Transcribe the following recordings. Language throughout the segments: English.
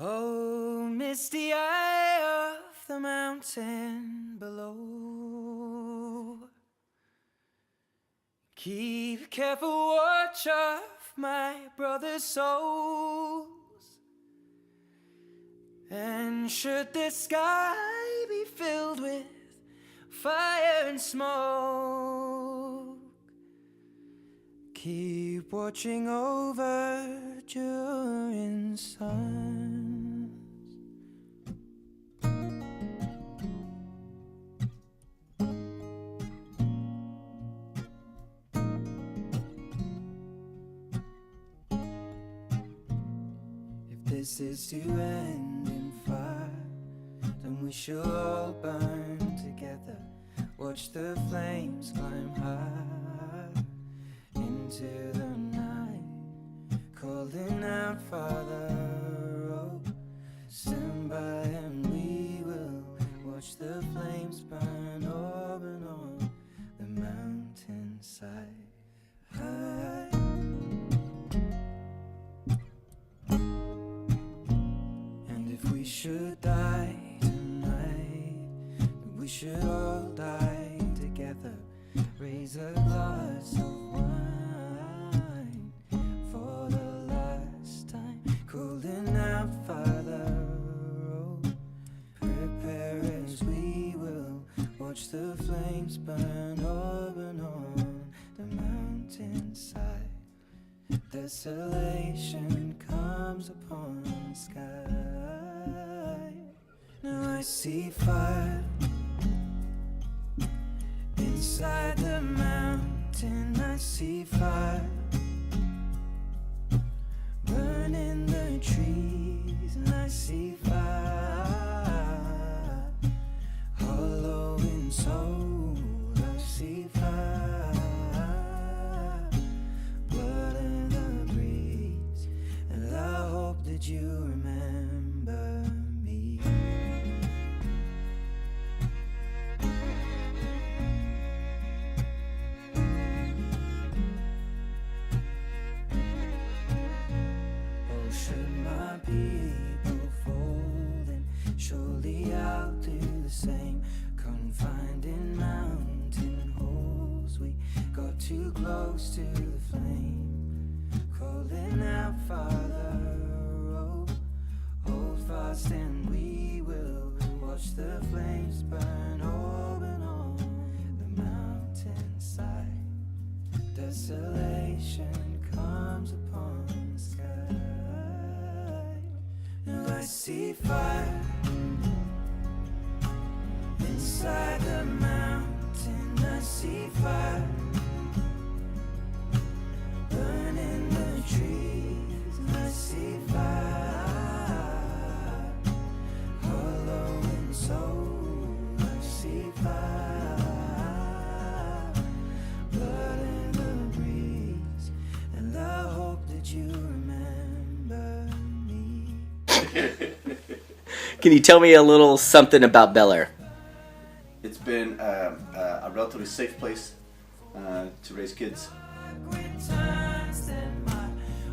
Oh, misty eye of the mountain below, keep careful watch of my brother's souls. And should the sky be filled with fire and smoke, keep watching over during suns. If this is to end in fire, then we shall all burn together. Watch the flames climb high into the night, calling out, Father, oh, stand by and we will watch the flames burn over and on the mountainside. And if we should die tonight, we should all die together. Raise a glass of wine for the last time, calling out, Father, oh, prepare as we will watch the flames burn over and on the mountainside. Desolation comes upon the sky. Now I see fire inside the mountain. I see fire burning the trees, and I see fire hollow in soul. I see fire, blood in the breeze, and I hope that you remember me. Should my people fall, then surely I'll do the same. Confined in mountain holes, we got too close to the flame, calling out, Father, oh, hold fast and we will watch the flames burn over and on the mountainside. Desolation comes upon the sky. Now I see fire inside the mountain. I see fire burning the trees, and I see fire hollow in soul. I see fire, blood in the breeze, and I hope that you remember me. Can you tell me a little something about Bel Aire? It's been a relatively safe place to raise kids. When times then my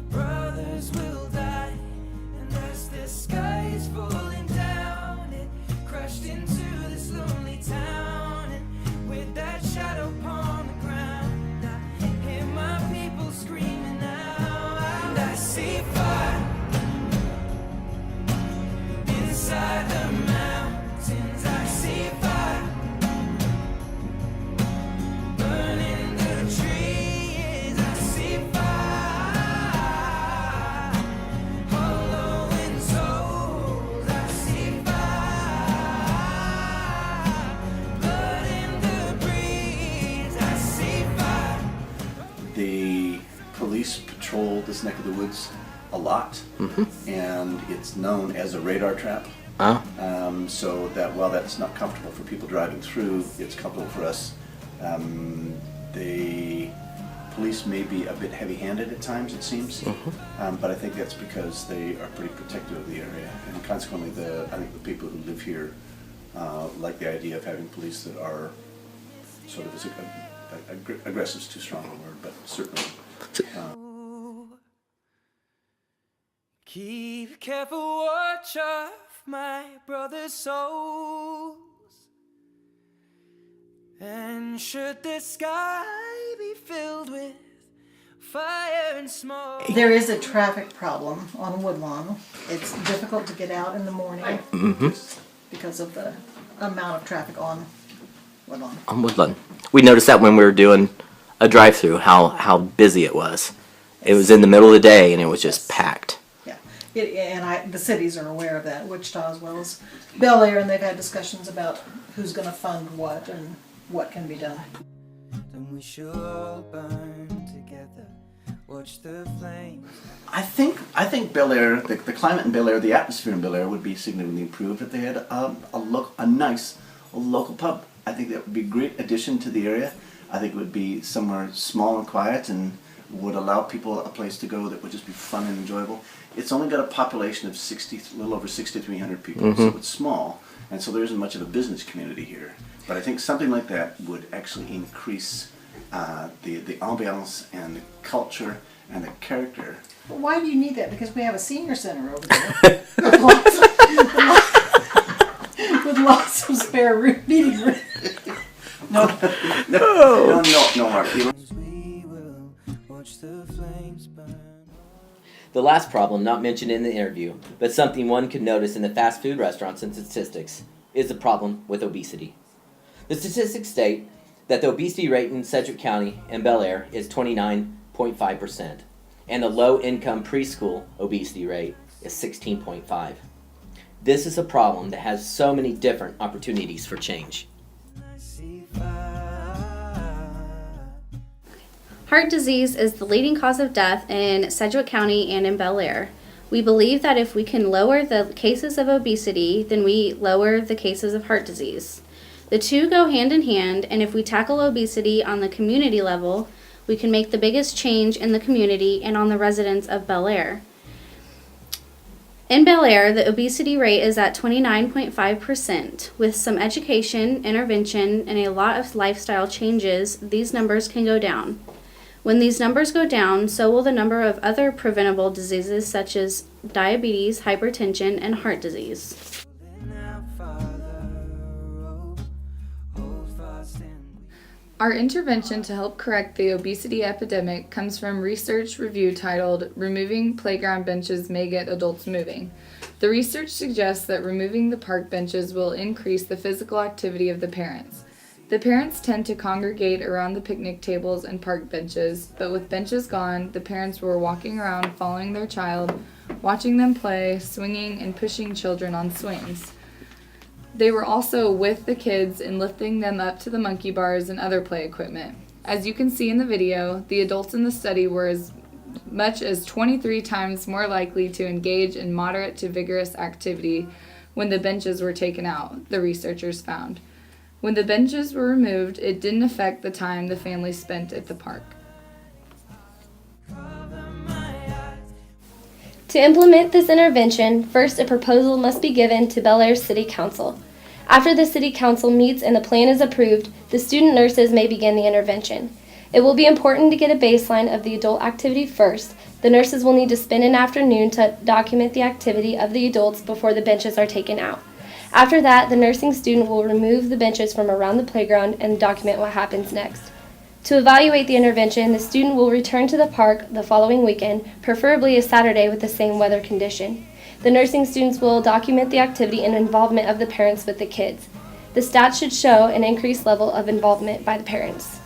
brothers will die, and as the sky is falling down, it crashed into this lonely town, and with that shadow upon the ground, I hear my people screaming out, and I see fire inside the mountains. I see fire burning the trees. I see fire hollow in souls. I see fire blood in the breeze. I see fire. The police patrol this neck of the woods a lot, and it's known as a radar trap. Oh. So that while that's not comfortable for people driving through, it's comfortable for us. The police may be a bit heavy-handed at times, it seems, but I think that's because they are pretty protective of the area, and consequently, I think the people who live here like the idea of having police that are sort of aggressive is too strong a word, but certainly. Keep careful watch of my brother's souls. And should the sky be filled with fire and smoke. There is a traffic problem on Woodlawn. It's difficult to get out in the morning because of the amount of traffic on Woodlawn. On Woodland. We noticed that when we were doing a drive-through, how busy it was. It was in the middle of the day and it was just packed. Yeah, the cities are aware of that, Wichita as well as Bel Aire, and they've had discussions about who's going to fund what and what can be done. Then we should all burn together. Watch the flames. I think Bel Aire, the climate in Bel Aire, the atmosphere in Bel Aire would be significantly improved if they had a nice local pub. I think that would be a great addition to the area. I think it would be somewhere small and quiet and would allow people a place to go that would just be fun and enjoyable. It's only got a population of a little over 6,300 people, so it's small, and so there isn't much of a business community here. But I think something like that would actually increase the ambiance and the culture and the character. But why do you need that? Because we have a senior center over there with lots of spare meeting room. No, Mark. We will watch the flames burn. The last problem, not mentioned in the interview, but something one could notice in the fast food restaurants and statistics, is the problem with obesity. The statistics state that the obesity rate in Sedgwick County and Bel Aire is 29.5%, and the low-income preschool obesity rate is 16.5%. This is a problem that has so many different opportunities for change. I see fire. Heart disease is the leading cause of death in Sedgwick County and in Bel Aire. We believe that if we can lower the cases of obesity, then we lower the cases of heart disease. The two go hand in hand, and if we tackle obesity on the community level, we can make the biggest change in the community and on the residents of Bel Aire. In Bel Aire, the obesity rate is at 29.5%. With some education, intervention, and a lot of lifestyle changes, these numbers can go down. When these numbers go down, so will the number of other preventable diseases such as diabetes, hypertension, and heart disease. Now, Father, hold fast and Our intervention to help correct the obesity epidemic comes from research review titled "Removing Playground Benches May Get Adults Moving." The research suggests that removing the park benches will increase the physical activity of the parents. The parents tend to congregate around the picnic tables and park benches, but with benches gone, the parents were walking around following their child, watching them play, swinging, and pushing children on swings. They were also with the kids in lifting them up to the monkey bars and other play equipment. As you can see in the video, the adults in the study were as much as 23 times more likely to engage in moderate to vigorous activity when the benches were taken out, the researchers found. When the benches were removed, it didn't affect the time the family spent at the park. To implement this intervention, first a proposal must be given to Bel Aire City Council. After the City Council meets and the plan is approved, the student nurses may begin the intervention. It will be important to get a baseline of the adult activity first. The nurses will need to spend an afternoon to document the activity of the adults before the benches are taken out. After that, the nursing student will remove the benches from around the playground and document what happens next. To evaluate the intervention, the student will return to the park the following weekend, preferably a Saturday with the same weather condition. The nursing students will document the activity and involvement of the parents with the kids. The stats should show an increased level of involvement by the parents.